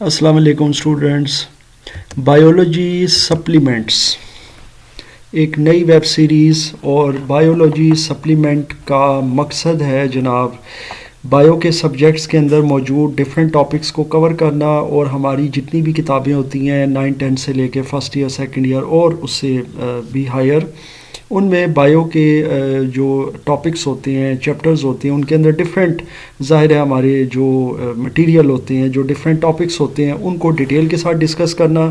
अस्सलाम वालेकुम students. Biology supplements एक नई वेब सीरीज़ और बायोलॉजी सप्लीमेंट का मकसद है जनाब बायो के सब्जेक्ट्स के अंदर मौजूद डिफरेंट टॉपिक्स को कवर करना और हमारी जितनी भी किताबें होती हैं 9-10 से लेके फर्स्ट ईयर सेकंड ईयर और उससे भी हायर, उनमें बायो के जो टॉपिक्स होते हैं, चैप्टर्स होते हैं, उनके अंदर डिफरेंट ज़ाहिर है हमारे जो मटेरियल होते हैं, जो डिफरेंट टॉपिक्स होते हैं, उनको डिटेल के साथ डिस्कस करना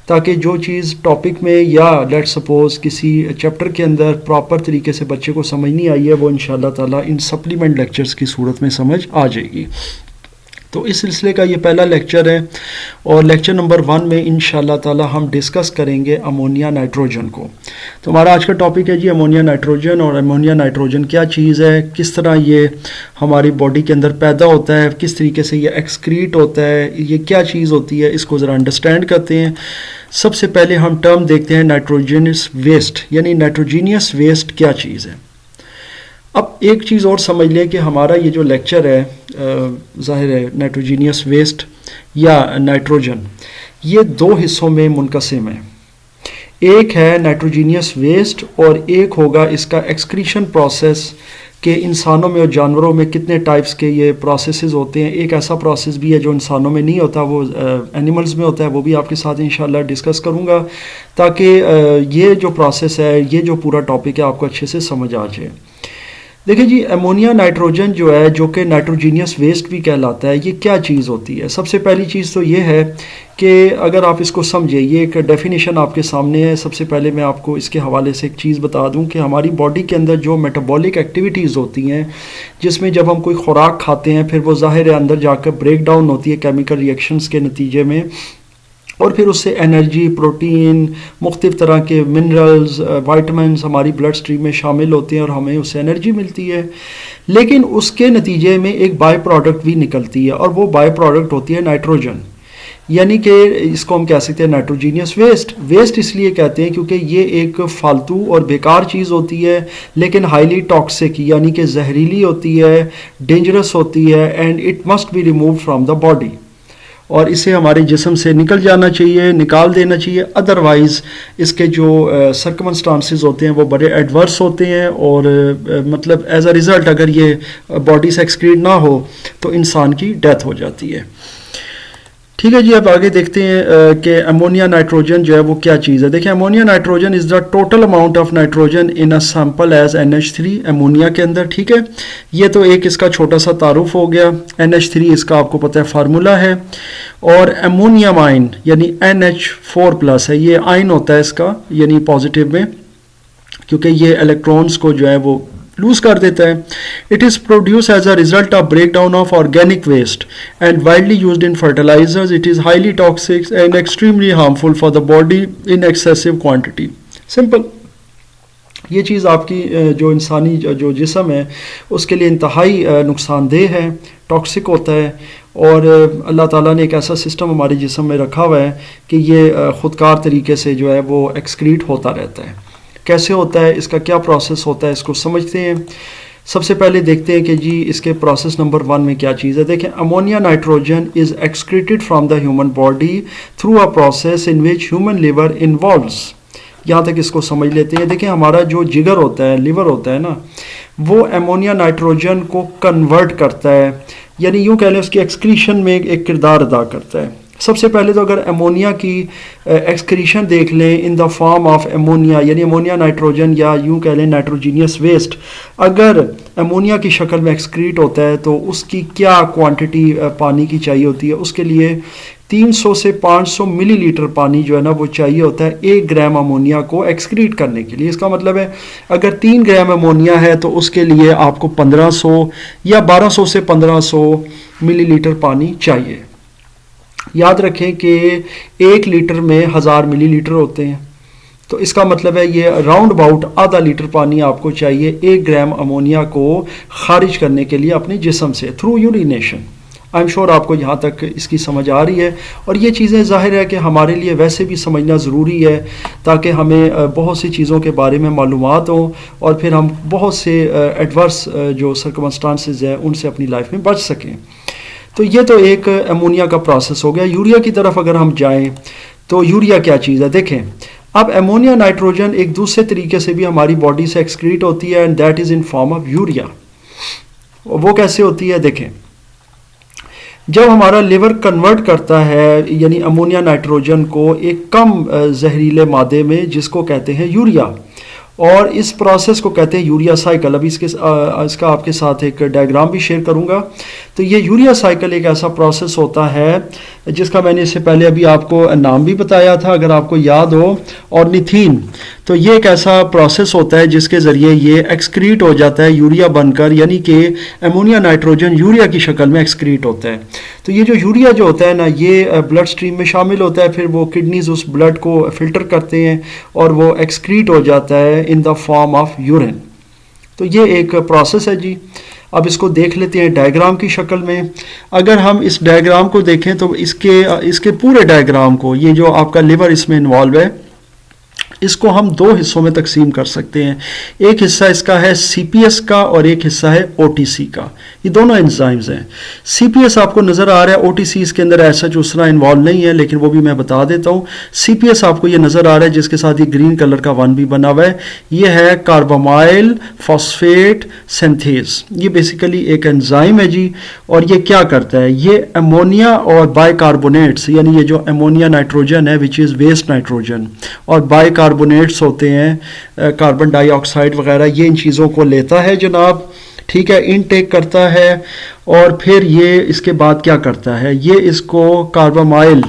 ताकि जो चीज़ टॉपिक में या लेट सपोज़ किसी चैप्टर के अंदर प्रॉपर तरीके से बच्चे को समझ नहीं आई है वो इंशाल्लाह ताला इन सप्लीमेंट लेक्चर्स की सूरत में समझ आ जाएगी। तो इस सिलसिले का ये पहला लेक्चर है और लेक्चर नंबर 1 में इंशाल्लाह ताला हम डिस्कस करेंगे अमोनिया नाइट्रोजन को। तो हमारा आज का टॉपिक है जी अमोनिया नाइट्रोजन। और अमोनिया नाइट्रोजन क्या चीज़ है, किस तरह ये हमारी बॉडी के अंदर पैदा होता है, किस तरीके से ये एक्सक्रीट होता है, ये क्या चीज़ होती है, इसको ज़रा अंडरस्टैंड करते हैं। सबसे पहले हम टर्म देखते हैं नाइट्रोजनस वेस्ट, यानी नाइट्रोजीनियस वेस्ट क्या चीज़ है। अब एक चीज़ और समझ लें कि हमारा ये जो लेक्चर है ज़ाहिर है नाइट्रोजीनियस वेस्ट या नाइट्रोजन, ये दो हिस्सों में मुनक़सिम है। एक है नाइट्रोजीनियस वेस्ट और एक होगा इसका एक्सक्रीशन प्रोसेस कि इंसानों में और जानवरों में कितने टाइप्स के ये प्रोसेसेस होते हैं। एक ऐसा प्रोसेस भी है जो इंसानों में नहीं होता, वो एनिमल्स में होता है, वो भी आपके साथ इंशाल्लाह डिस्कस करूँगा ताकि ये जो प्रोसेस है, ये जो पूरा टॉपिक है आपको अच्छे से समझ आ जाए। देखिए जी, अमोनिया नाइट्रोजन जो है, जो कि नाइट्रोजीनियस वेस्ट भी कहलाता है, ये क्या चीज़ होती है। सबसे पहली चीज़ तो ये है कि अगर आप इसको समझे, ये एक डेफिनेशन आपके सामने है। सबसे पहले मैं आपको इसके हवाले से एक चीज़ बता दूं कि हमारी बॉडी के अंदर जो मेटाबॉलिक एक्टिविटीज़ होती हैं, जिसमें जब हम कोई खुराक खाते हैं फिर वो ज़ाहिर है अंदर जाकर ब्रेक डाउन होती है केमिकल रिएक्शंस के नतीजे में, और फिर उससे एनर्जी, प्रोटीन, मुख्तलिफ़ तरह के मिनरल्स, वाइटामिन्स हमारी ब्लड स्ट्रीम में शामिल होते हैं और हमें उससे एनर्जी मिलती है। लेकिन उसके नतीजे में एक बाय प्रोडक्ट भी निकलती है और वो बाय प्रोडक्ट होती है नाइट्रोजन, यानी कि इसको हम कह सकते हैं नाइट्रोजीनियस वेस्ट। वेस्ट इसलिए कहते हैं क्योंकि ये एक फालतू और बेकार चीज़ होती है, लेकिन हाईली टॉक्सिक यानी कि जहरीली होती है, डेंजरस होती है, and it must be remove from the body, और इसे हमारे जिस्म से निकल जाना चाहिए, निकाल देना चाहिए। अदरवाइज़ इसके जो सर्कमस्टांसेस होते हैं वो बड़े एडवर्स होते हैं और मतलब एज अ रिज़ल्ट अगर ये बॉडी से एक्सक्रीट ना हो तो इंसान की डेथ हो जाती है। ठीक है जी, अब आगे देखते हैं कि अमोनिया नाइट्रोजन जो है वो क्या चीज़ है। देखिए, ammonia nitrogen is the total amount of nitrogen in a sample as NH3 ammonia के अंदर। ठीक है, ये तो एक इसका छोटा सा तारुफ हो गया। NH3 इसका आपको पता है फार्मूला है, और अमोनियम आइन यानी NH4+ है, ये आइन होता है इसका यानी पॉजिटिव में, क्योंकि ये इलेक्ट्रॉन्स को जो है वो लूज कर देता है। It is produce as a result of break down of organic waste and widely used in fertilizers. It is highly toxic and extremely harmful for the body in excessive quantity. Simple, ये चीज़ आपकी जो इंसानी जो जिस्म है उसके लिए इंतहाई नुकसानदेह है, टॉक्सिक होता है, और अल्लाह ताला ने एक ऐसा सिस्टम हमारे जिस्म में रखा हुआ है कि ये ख़ुदकार तरीके से जो है वो एक्सक्रीट होता रहता है। कैसे होता है, इसका क्या प्रोसेस होता है, इसको समझते हैं। सबसे पहले देखते हैं कि जी इसके प्रोसेस नंबर 1 में क्या चीज़ है। देखें, ammonia nitrogen is excreted from the human body through a process in which human liver involves. यहाँ तक इसको समझ लेते हैं। देखिए, हमारा जो जिगर होता है, लिवर होता है ना, वो अमोनिया नाइट्रोजन को कन्वर्ट करता है, यानी यूँ कह लें उसकी एक्सक्रीशन में एक किरदार अदा करता है। सबसे पहले तो अगर अमोनिया की एक्सक्रीशन देख लें in the form of ammonia, यानी अमोनिया नाइट्रोजन या यूँ कह लें नाइट्रोजीनियस वेस्ट, अगर अमोनिया की शक्ल में एक्सक्रीट होता है तो उसकी क्या क्वांटिटी पानी की चाहिए होती है। उसके लिए 300 से 500 मिलीलीटर पानी जो है ना वो चाहिए होता है 1 ग्राम अमोनिया को एक्सक्रीट करने के लिए। इसका मतलब है अगर 3 ग्राम अमोनिया है तो उसके लिए आपको 1500 या 1200 से 1500 मिलीलीटर पानी चाहिए। याद रखें कि 1 लीटर में 1000 मिलीलीटर होते हैं, तो इसका मतलब है ये राउंड अबाउट आधा लीटर पानी आपको चाहिए 1 ग्राम अमोनिया को खारिज करने के लिए अपने जिस्म से through urination. I am sure आपको यहाँ तक इसकी समझ आ रही है, और ये चीज़ें ज़ाहिर है कि हमारे लिए वैसे भी समझना ज़रूरी है ताकि हमें बहुत सी चीज़ों के बारे में मालूमात हो और फिर हम बहुत से एडवर्स जो सर्कमस्टांसेस हैं उनसे अपनी लाइफ में बच सकें। तो ये तो एक अमोनिया का प्रोसेस हो गया। यूरिया की तरफ अगर हम जाएं तो यूरिया क्या चीज़ है देखें। अब अमोनिया नाइट्रोजन एक दूसरे तरीके से भी हमारी बॉडी से एक्सक्रीट होती है and that is in form of urea. वो कैसे होती है देखें, जब हमारा लिवर कन्वर्ट करता है यानी अमोनिया नाइट्रोजन को एक कम जहरीले मादे में जिसको कहते हैं यूरिया, और इस प्रोसेस को कहते हैं यूरिया साइकिल। अभी इसका आपके साथ एक डायग्राम भी शेयर करूंगा। तो ये यूरिया साइकिल एक ऐसा प्रोसेस होता है जिसका मैंने इससे पहले अभी आपको नाम भी बताया था अगर आपको याद हो, ऑर्निथीन। तो ये एक ऐसा प्रोसेस होता है जिसके ज़रिए ये एक्सक्रीट हो जाता है यूरिया बनकर, यानी कि अमोनिया नाइट्रोजन यूरिया की शक्ल में एक्सक्रीट होता है। तो ये जो यूरिया जो होता है ना, ये ब्लड स्ट्रीम में शामिल होता है, फिर वो किडनीज उस ब्लड को फिल्टर करते हैं और वो एक्सक्रीट हो जाता है in the form of urine. तो ये एक प्रोसेस है जी। अब इसको देख लेते हैं डायग्राम की शक्ल में। अगर हम इस डायग्राम को देखें तो इसके पूरे डायग्राम को, ये जो आपका लिवर इसमें इन्वॉल्व है, इसको हम दो हिस्सों में तकसीम कर सकते हैं। एक हिस्सा इसका है सीपीएस का और एक हिस्सा है ओटीसी का। ये दोनों एंजाइम्स हैं। सीपीएस आपको नज़र आ रहा है, ओटीसी इसके अंदर ऐसा दूसरा इन्वॉल्व नहीं है, लेकिन वो भी मैं बता देता हूँ। सीपीएस आपको ये नज़र आ रहा है जिसके साथ ये ग्रीन कलर का वन भी बना हुआ है, ये है कार्बामाइल फॉस्फेट सिंथेज। ये बेसिकली एक एंजाइम है जी, और ये क्या करता है, ये अमोनिया और बाइकार्बोनेट्स, यानी ये जो अमोनिया नाइट्रोजन है विच इज़ वेस्ट नाइट्रोजन, और बाइकार्बोनेट्स होते हैं कार्बन डाइऑक्साइड वगैरह, ये इन चीज़ों को लेता है जनाब, ठीक है, इनटेक करता है, और फिर ये इसके बाद क्या करता है, ये इसको कार्बामाइल,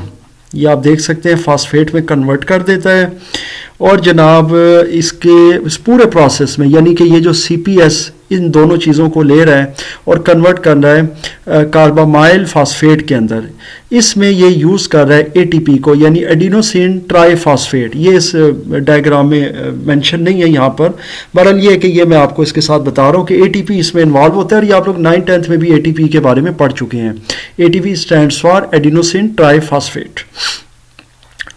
ये आप देख सकते हैं, फास्फेट में कन्वर्ट कर देता है। और जनाब इस पूरे प्रोसेस में, यानी कि ये जो सीपीएस इन दोनों चीज़ों को ले रहा है और कन्वर्ट कर रहा है कार्बामाइल फास्फेट के अंदर, इसमें ये यूज़ कर रहा है एटीपी को, यानी एडिनोसिन ट्राईफॉस्फेट। ये इस डायग्राम में मेंशन नहीं है यहाँ पर, बहरहाल ये है कि ये मैं आपको इसके साथ बता रहा हूँ कि एटीपी इसमें इन्वॉल्व होता है, और ये आप लोग 9th-10th में भी एटीपी के बारे में पढ़ चुके हैं। ATP stands for adenosine triphosphate.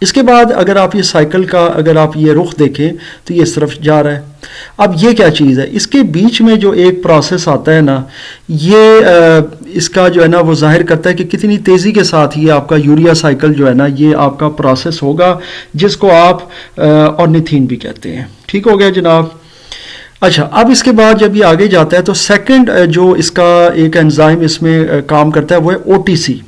इसके बाद अगर आप ये साइकिल का अगर आप ये रुख देखें तो ये इस तरफ जा रहा है। अब ये क्या चीज़ है, इसके बीच में जो एक प्रोसेस आता है ना, ये इसका जो है ना वो जाहिर करता है कि कितनी तेज़ी के साथ ये आपका यूरिया साइकिल जो है ना ये आपका प्रोसेस होगा, जिसको आप ऑर्निथीन भी कहते हैं। ठीक हो गया जनाब। अच्छा, अब इसके बाद जब ये आगे जाता है तो सेकंड जो इसका एक एंजाइम इसमें काम करता है वो है ओटीसी।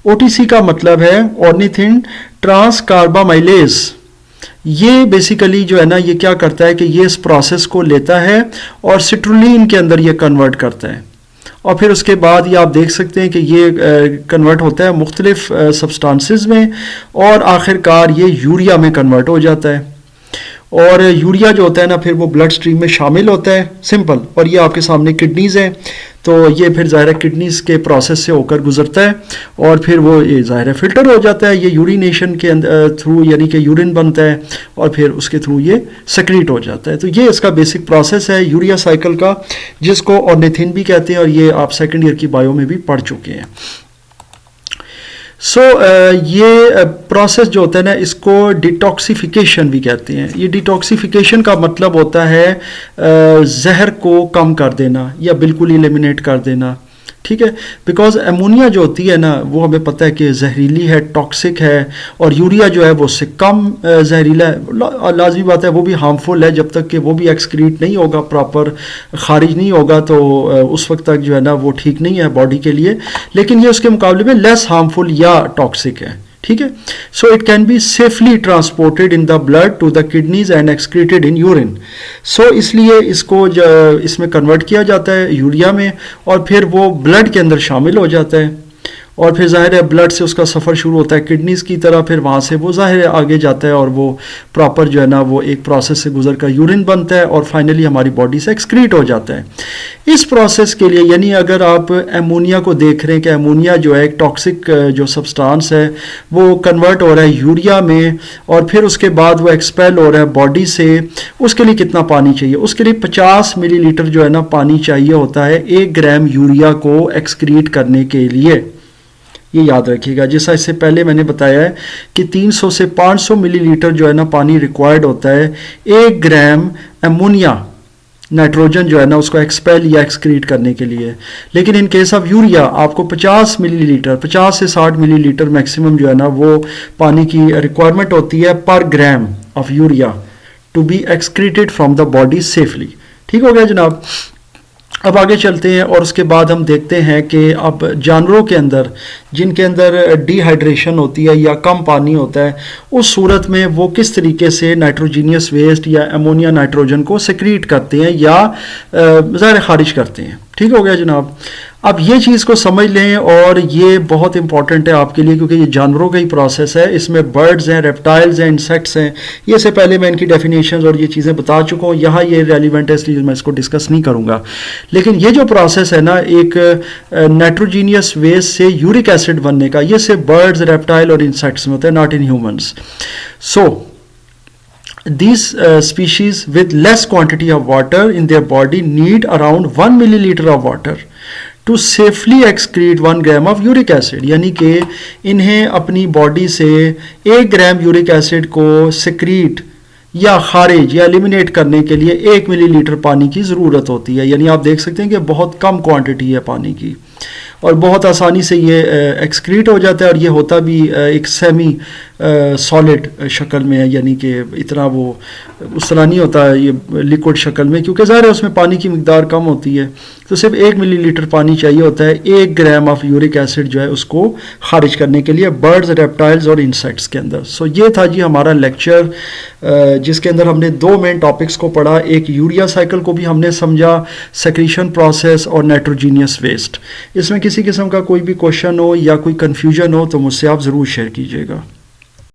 ओटीसी का मतलब है ऑर्निथिन ट्रांस कार्बामाइलेज। ये बेसिकली जो है ना ये क्या करता है कि ये इस प्रोसेस को लेता है और सिट्रुलिन के अंदर ये कन्वर्ट करता है, और फिर उसके बाद ये आप देख सकते हैं कि ये कन्वर्ट होता है मुख्तलिफ सब्सटेंसेस में, और आखिरकार ये यूरिया में कन्वर्ट हो जाता है। और यूरिया जो होता है ना फिर वो ब्लड स्ट्रीम में शामिल होता है, सिंपल। और ये आपके सामने किडनीज़ हैं, तो ये फिर ज़ाहिर है किडनीज़ के प्रोसेस से होकर गुजरता है, और फिर वो ये ज़ाहिर है फिल्टर हो जाता है, ये यूरिनेशन के थ्रू, यानी कि यूरिन बनता है और फिर उसके थ्रू ये सेक्रीट हो जाता है। तो ये इसका बेसिक प्रोसेस है यूरिया साइकिल का, जिसको ऑर्निथिन भी कहते हैं, और ये आप सेकेंड ईयर की बायो में भी पढ़ चुके हैं। ये प्रोसेस जो होता है ना इसको डिटॉक्सिफिकेशन भी कहते हैं। ये डिटॉक्सिफिकेशन का मतलब होता है जहर को कम कर देना या बिल्कुल एलिमिनेट कर देना, ठीक है। बिकॉज अमोनिया जो होती है ना वो हमें पता है कि जहरीली है, टॉक्सिक है, और यूरिया जो है वो उससे कम जहरीला है। लाजमी बात है वो भी हार्मफुल है, जब तक कि वो भी एक्सक्रीट नहीं होगा, प्रॉपर खारिज नहीं होगा, तो उस वक्त तक जो है ना वो ठीक नहीं है बॉडी के लिए। लेकिन ये उसके मुकाबले में लेस हार्मफुल या टॉक्सिक है, ठीक है। So it can be safely transported in the blood to the kidneys and excreted in urine. So इसलिए इसको इसमें कन्वर्ट किया जाता है यूरिया में, और फिर वो ब्लड के अंदर शामिल हो जाता है, और फिर ज़ाहिर है ब्लड से उसका सफ़र शुरू होता है किडनीज़ की तरह, फिर वहाँ से वो ज़ाहिर है आगे जाता है, और वो प्रॉपर जो है ना वो एक प्रोसेस से गुजर कर यूरिन बनता है, और फाइनली हमारी बॉडी से एक्सक्रीट हो जाता है। इस प्रोसेस के लिए, यानी अगर आप अमोनिया को देख रहे हैं कि अमोनिया जो है एक टॉक्सिक जो सब्सटेंस है वो कन्वर्ट हो रहा है यूरिया में, और फिर उसके बाद वो एक्सपेल हो रहा है बॉडी से, उसके लिए कितना पानी चाहिए? उसके लिए 50 मिलीलीटर जो है ना पानी चाहिए होता है 1 ग्राम यूरिया को एक्सक्रीट करने के लिए। ये याद रखिएगा, जैसा इससे पहले मैंने बताया है कि 300 से 500 मिलीलीटर जो है ना पानी रिक्वायर्ड होता है 1 ग्राम अमोनिया नाइट्रोजन जो है ना उसको एक्सपेल या एक्सक्रीट करने के लिए। लेकिन इन केस ऑफ यूरिया आपको 50 मिलीलीटर 50 से 60 मिलीलीटर मैक्सिमम जो है ना वो पानी की रिक्वायरमेंट होती है पर gram of urea to be excreted from the body safely. ठीक हो गया जनाब। अब आगे चलते हैं और उसके बाद हम देखते हैं कि अब जानवरों के अंदर जिनके अंदर डिहाइड्रेशन होती है या कम पानी होता है उस सूरत में वो किस तरीके से नाइट्रोजीनियस वेस्ट या अमोनिया नाइट्रोजन को सेक्रीट करते हैं या ज़ाहिर खारिज करते हैं। ठीक हो गया जनाब। अब ये चीज़ को समझ लें और ये बहुत इंपॉर्टेंट है आपके लिए क्योंकि ये जानवरों का ही प्रोसेस है। इसमें बर्ड्स हैं, रेप्टाइल्स हैं, इंसेक्ट्स हैं। ये से पहले मैं इनकी डेफिनेशंस और ये चीज़ें बता चुका हूँ, यहाँ ये रेलिवेंट है इसलिए मैं इसको डिस्कस नहीं करूँगा। लेकिन ये जो प्रोसेस है ना एक नाइट्रोजीनियस वेस्ट से यूरिक एसिड बनने का, ये सिर्फ बर्ड्स, रेप्टाइल और इंसेक्ट्स में होता है, not in humans. So these species with less quantity of water in their body need around 1 milliliter of water to safely excrete 1 gram of uric acid। यानी कि इन्हें अपनी बॉडी से 1 ग्राम यूरिक एसिड को सेक्रीट या खारिज या एलिमिनेट करने के लिए 1 मिलीलीटर पानी की ज़रूरत होती है। यानी आप देख सकते हैं कि बहुत कम क्वांटिटी है पानी की और बहुत आसानी से ये एक्सक्रीट हो जाता है और ये होता भी एक सेमी सॉलिड शक्ल में है, यानी कि इतना वो उस तरह नहीं होता है ये लिक्विड शक्ल में क्योंकि ज़ाहिर है उसमें पानी की मिकदार कम होती है। तो सिर्फ 1 मिलीलीटर पानी चाहिए होता है 1 ग्राम ऑफ यूरिक एसिड जो है उसको खारिज करने के लिए बर्ड्स, रेप्टाइल्स और इंसेक्ट्स के अंदर। सो ये था जी हमारा लेक्चर जिसके अंदर हमने 2 मेन टॉपिक्स को पढ़ा। एक यूरिया साइकिल को भी हमने समझा, सेक्रीशन प्रोसेस और नाइट्रोजीनियस वेस्ट। इसमें किसी किस्म का कोई भी क्वेश्चन हो या कोई कन्फ्यूजन हो तो मुझसे आप ज़रूर शेयर कीजिएगा।